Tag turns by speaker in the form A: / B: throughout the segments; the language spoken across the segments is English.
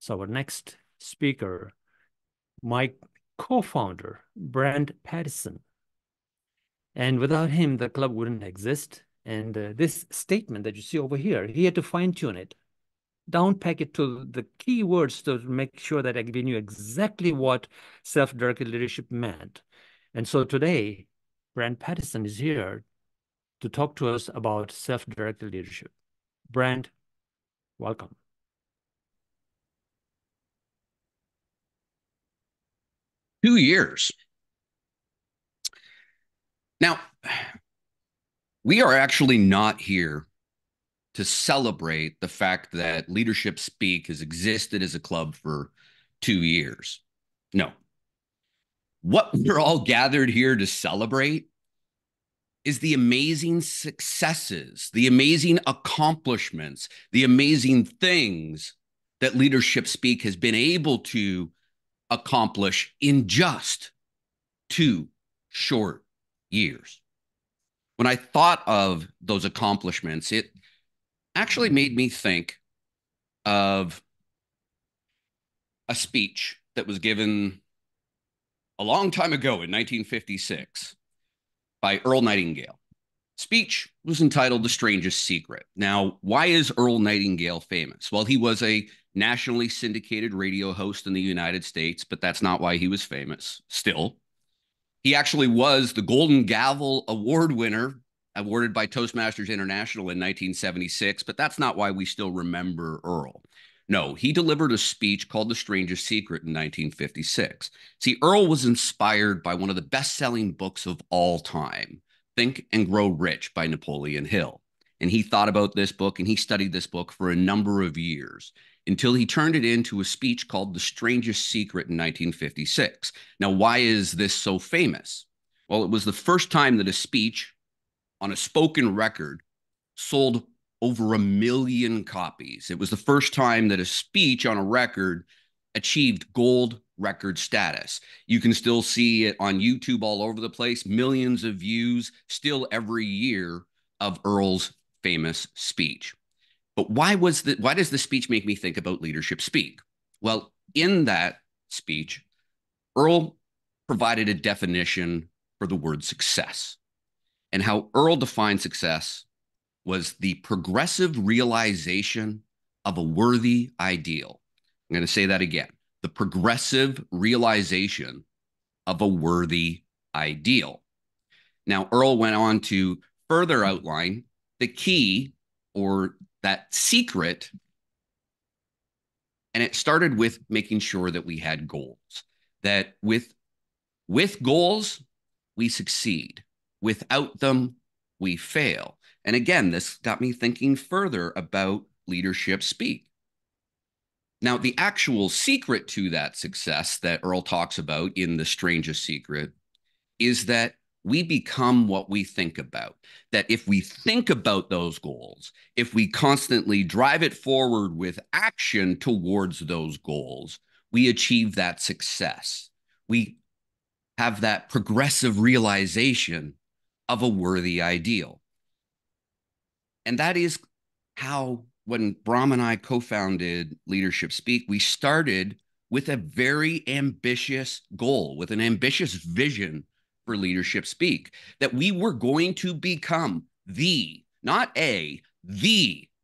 A: So our next speaker, my co-founder, Brent Pattison. And without him, the club wouldn't exist. And this statement that you see over here, he had to fine-tune it, downpack it to the key words to make sure that we knew exactly what self-directed leadership meant. And so today, Brent Pattison is here to talk to us about self-directed leadership. Brent, welcome.
B: 2 years. Now, we are actually not here to celebrate the fact that Leadership Speak has existed as a club for 2 years. No. What we're all gathered here to celebrate is the amazing successes, the amazing accomplishments, the amazing things that Leadership Speak has been able to accomplish in just 2 short years. When I thought of those accomplishments, it actually made me think of a speech that was given a long time ago in 1956 by Earl Nightingale. Speech was entitled The Strangest Secret. Now, why is Earl Nightingale famous? Well, he was a nationally syndicated radio host in the United States, but that's not why he was famous still. He actually was the Golden Gavel Award winner awarded by Toastmasters International in 1976, but that's not why we still remember Earl. No, he delivered a speech called The Strangest Secret in 1956. See, Earl was inspired by one of the best-selling books of all time, Think and Grow Rich by Napoleon Hill. And he thought about this book and he studied this book for a number of years until he turned it into a speech called The Strangest Secret in 1956. Now, why is this so famous? Well, it was the first time that a speech on a spoken record sold over 1 million copies. It was the first time that a speech on a record achieved gold record status. You can still see it on YouTube all over the place, millions of views still every year of Earl's famous speech. But why does the speech make me think about Leadership Speak? Well, in that speech, Earl provided a definition for the word success. And how Earl defined success was the progressive realization of a worthy ideal. I'm going to say that again. The progressive realization of a worthy ideal. Now, Earl went on to further outline the key or that secret. And it started with making sure that we had goals, that with goals, we succeed. Without them, we fail. And again, this got me thinking further about Leadership Speak. Now, the actual secret to that success that Earl talks about in The Strangest Secret is that we become what we think about. That if we think about those goals, if we constantly drive it forward with action towards those goals, we achieve that success. We have that progressive realization of a worthy ideal. And that is how, when Brahm and I co-founded Leadership Speak, we started with a very ambitious goal, with an ambitious vision for Leadership Speak, that we were going to become the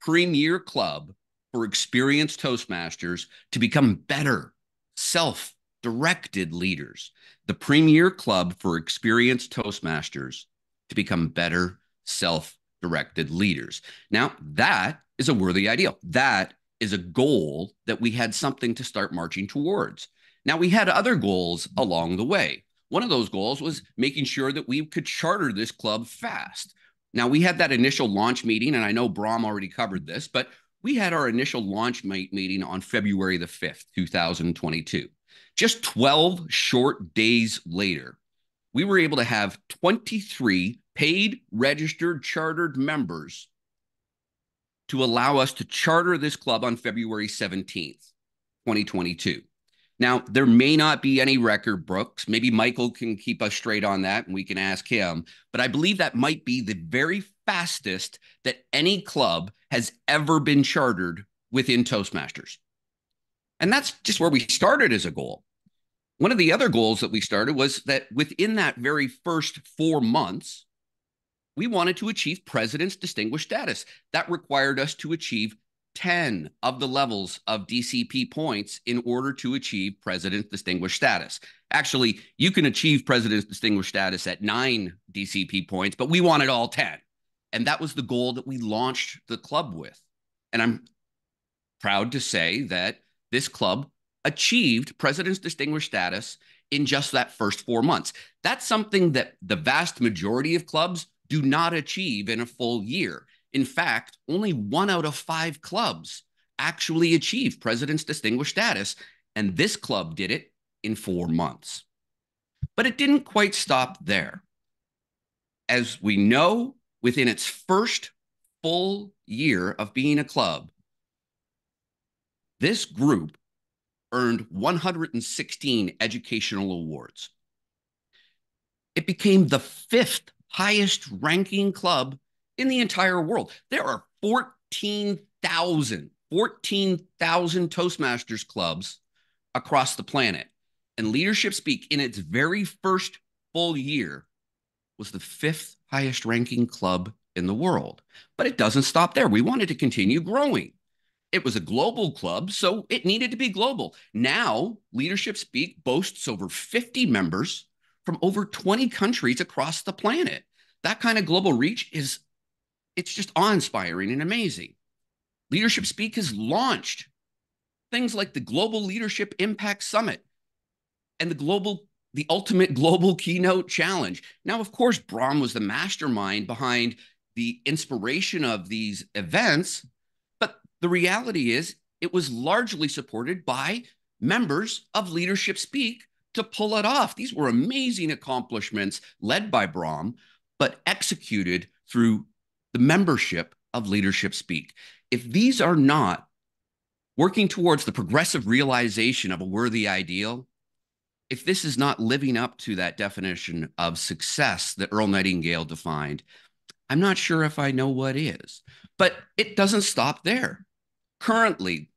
B: premier club for experienced Toastmasters to become better, self-directed leaders. The premier club for experienced Toastmasters to become better, self-directed leaders. Now, that is a worthy ideal. That is a goal that we had something to start marching towards. Now, we had other goals along the way. One of those goals was making sure that we could charter this club fast. Now, we had that initial launch meeting, and I know Brahm already covered this, but we had our initial launch meeting on February the 5th, 2022. Just 12 short days later, we were able to have 23 paid, registered, chartered members to allow us to charter this club on February 17th, 2022. Now, there may not be any record books. Maybe Michael can keep us straight on that and we can ask him. But I believe that might be the very fastest that any club has ever been chartered within Toastmasters. And that's just where we started as a goal. One of the other goals that we started was that within that very first 4 months, we wanted to achieve President's Distinguished Status. That required us to achieve 10 of the levels of DCP points in order to achieve President's Distinguished Status. Actually, you can achieve President's Distinguished Status at 9 DCP points, but we wanted all 10. And that was the goal that we launched the club with. And I'm proud to say that this club achieved President's Distinguished Status in just that first 4 months. That's something that the vast majority of clubs do not achieve in a full year. In fact, only 1 out of 5 clubs actually achieve President's Distinguished Status, and this club did it in 4 months. But it didn't quite stop there. As we know, within its first full year of being a club, this group earned 116 educational awards. It became the 5th highest ranking club in the entire world. There are 14,000 Toastmasters clubs across the planet. And Leadership Speak, in its very first full year, was the 5th highest ranking club in the world. But it doesn't stop there. We wanted to continue growing. It was a global club, so it needed to be global. Now, Leadership Speak boasts over 50 members from over 20 countries across the planet. That kind of global reach it's just awe-inspiring and amazing. Leadership Speak has launched things like the Global Leadership Impact Summit and the Ultimate Global Keynote Challenge. Now, of course, Bram was the mastermind behind the inspiration of these events, but the reality is it was largely supported by members of Leadership Speak to pull it off. These were amazing accomplishments led by Bram, but executed through the membership of Leadership Speak. If these are not working towards the progressive realization of a worthy ideal, if this is not living up to that definition of success that Earl Nightingale defined, I'm not sure if I know what is. But it doesn't stop there. Currently,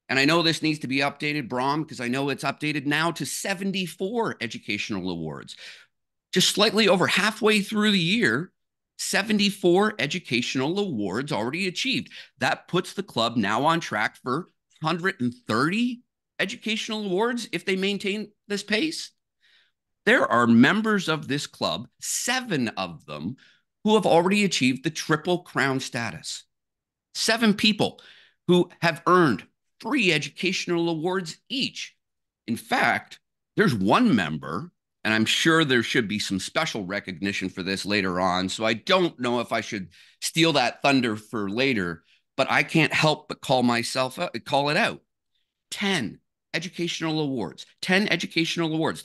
B: and I know this needs to be updated, Bram, because I know it's updated now to 74 educational awards. Just slightly over halfway through the year, 74 educational awards already achieved. That puts the club now on track for 130 educational awards if they maintain this pace. There are members of this club, 7 of them, who have already achieved the Triple Crown status. 7 people who have earned 3 educational awards each. In fact, there's one member, and I'm sure there should be some special recognition for this later on, so I don't know if I should steal that thunder for later, but I can't help but call it out. 10 educational awards. 10 educational awards.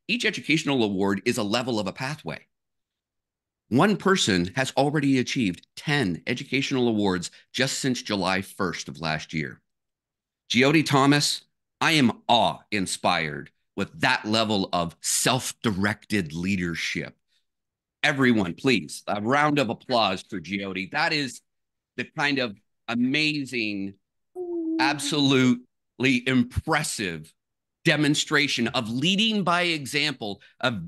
B: Each educational award is a level of a pathway. One person has already achieved 10 educational awards just since July 1st of last year. Giodi Thomas, I am awe-inspired with that level of self-directed leadership. Everyone, please, a round of applause for Giodi. That is the kind of amazing, absolutely impressive demonstration of leading by example, of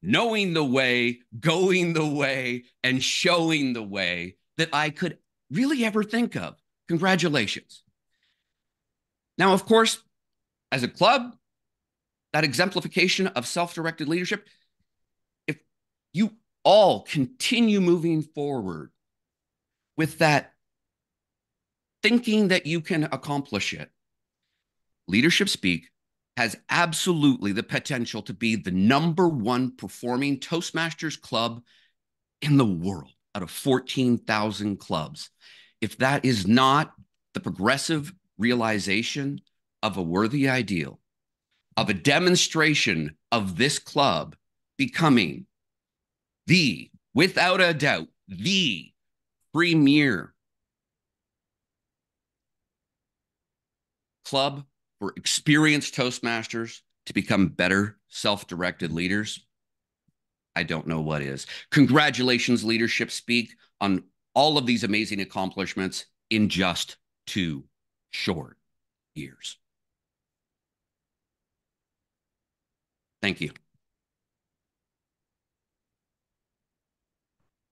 B: knowing the way, going the way, and showing the way that I could really ever think of. Congratulations. Now, of course, as a club, that exemplification of self-directed leadership, if you all continue moving forward with that thinking that you can accomplish it, Leadership Speak has absolutely the potential to be the #1 performing Toastmasters club in the world out of 14,000 clubs. If that is not the progressive realization of a worthy ideal, of a demonstration of this club becoming without a doubt, the premier club for experienced Toastmasters to become better self-directed leaders, I don't know what is. Congratulations, Leadership Speak, on all of these amazing accomplishments in just too short. years. Thank you.